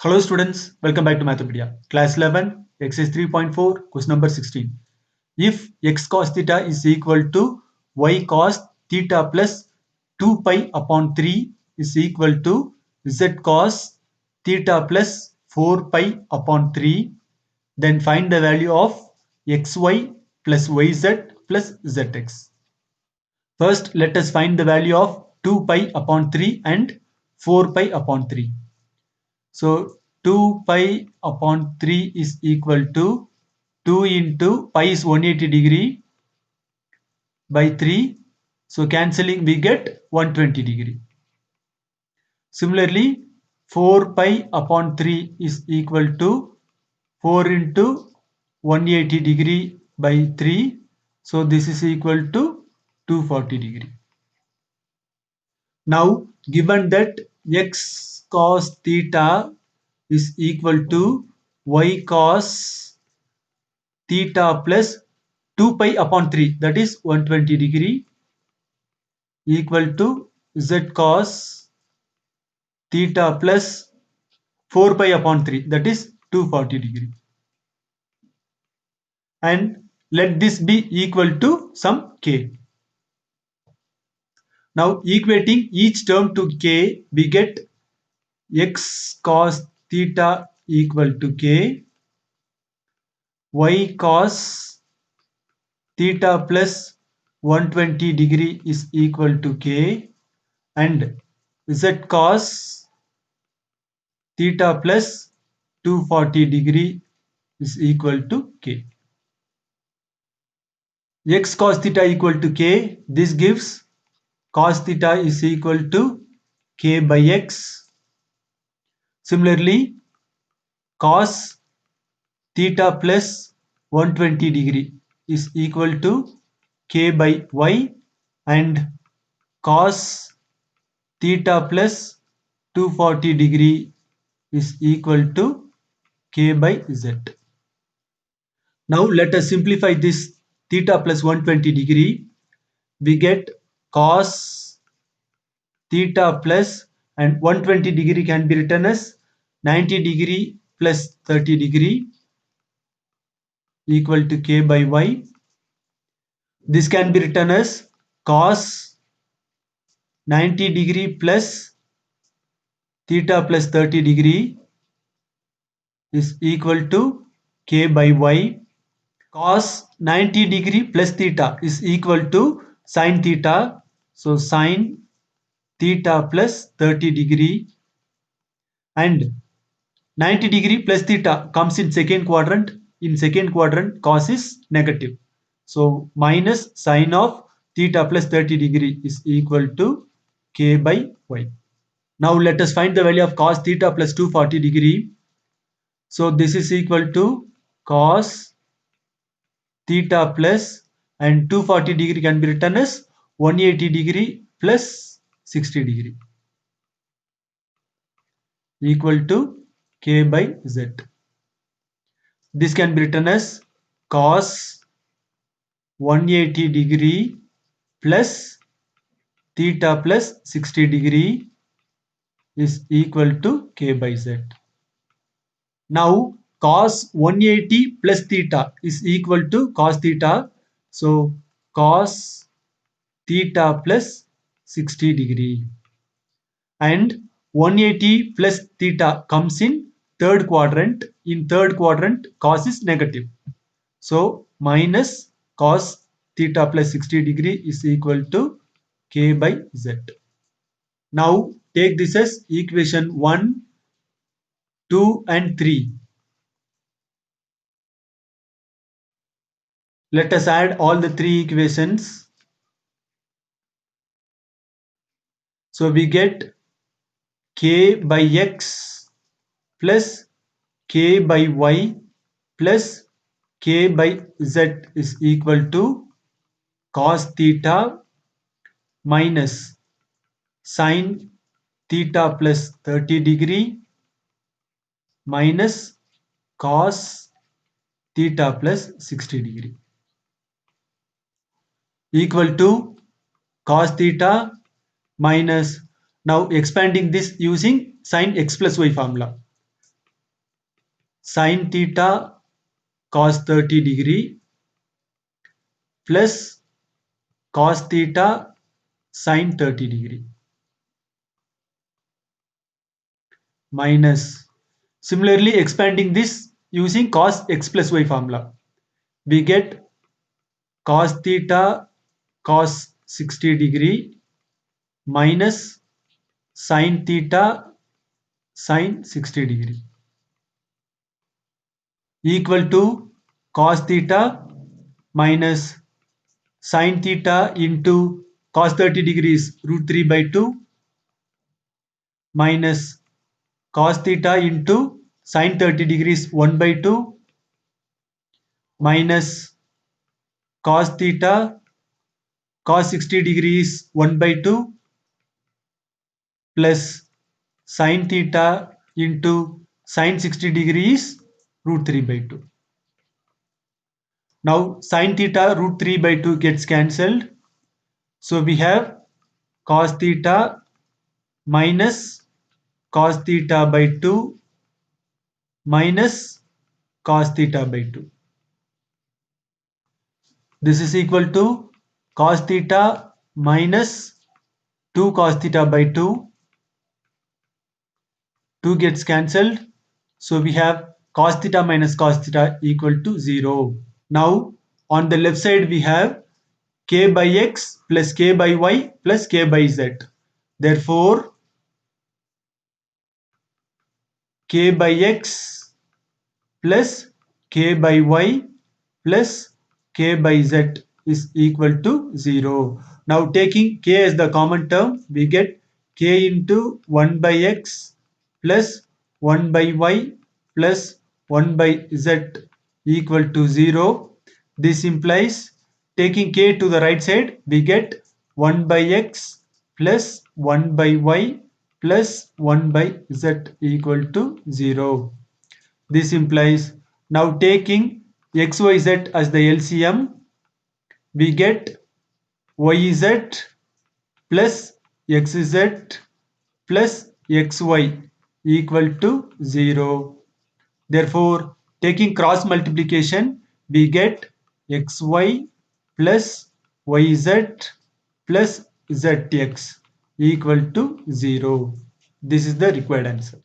Hello students, welcome back to Mathpedia. Class 11, exercise 3.4, question number 16. If x cos theta is equal to y cos theta plus 2 pi upon 3 is equal to z cos theta plus 4 pi upon 3, then find the value of xy plus yz plus zx. First, let us find the value of 2 pi upon 3 and 4 pi upon 3. So 2 pi upon 3 is equal to 2 into pi is 180 degree by 3. So cancelling we get 120 degree. Similarly 4 pi upon 3 is equal to 4 into 180 degree by 3. So this is equal to 240 degree. Now given that x cos theta is equal to y cos theta plus 2 pi upon 3, that is 120 degree, equal to z cos theta plus 4 pi upon 3, that is 240 degree. And let this be equal to some k. Now equating each term to k, we get x cos theta equal to k, y cos theta plus 120 degree is equal to k, and z cos theta plus 240 degree is equal to k. X cos theta equal to k, this gives cos theta is equal to k by x. Similarly, cos theta plus 120 degree is equal to k by y, and cos theta plus 240 degree is equal to k by z. Now let us simplify this theta plus 120 degree. We get cos theta plus, and 120 degree can be written as 90 degree plus 30 degree equal to k by y. This can be written as cos 90 degree plus theta plus 30 degree is equal to k by y. Cos 90 degree plus theta is equal to sin theta. So sin theta plus 30 degree, and 90 degree plus theta comes in second quadrant. In second quadrant cos is negative. So minus sin of theta plus 30 degree is equal to k by y. Now let us find the value of cos theta plus 240 degree. So this is equal to cos theta plus, and 240 degree can be written as 180 degree plus 60 degree equal to k by z. This can be written as cos 180 degree plus theta plus 60 degree is equal to k by z. Now cos 180 plus theta is equal to cos theta. So cos theta plus 60 degree, and 180 plus theta comes in third quadrant. In third quadrant cos is negative. So minus cos theta plus 60 degree is equal to k by z. Now take this as equation 1, 2 and 3. Let us add all the three equations. So we get k by x plus k by y plus k by z is equal to cos theta minus sin theta plus 30 degree minus cos theta plus 60 degree equal to cos theta minus, now expanding this using sin x plus y formula. sin theta cos 30 degree plus cos theta sin 30 degree minus, similarly expanding this using cos x plus y formula, we get cos theta cos 60 degree minus sin theta sin 60 degree equal to cos theta minus sin theta into cos 30 degrees root 3 by 2 minus cos theta into sin 30 degrees 1 by 2 minus cos theta cos 60 degrees 1 by 2 plus sin theta into sin 60 degrees root 3 by 2. Now sin theta root 3 by 2 gets cancelled. So we have cos theta minus cos theta by 2 minus cos theta by 2. This is equal to cos theta minus 2 cos theta by 2. 2 gets cancelled. So we have cos theta minus cos theta equal to 0. Now on the left side we have k by x plus k by y plus k by z. Therefore k by x plus k by y plus k by z is equal to 0. Now taking k as the common term, we get k into 1 by x plus 1 by y plus 1 by z equal to 0. This implies taking k to the right side, we get 1 by x plus 1 by y plus 1 by z equal to 0. This implies now taking xyz as the LCM, we get yz plus xz plus xy equal to 0. Therefore, taking cross multiplication, we get xy plus yz plus zx equal to 0. This is the required answer.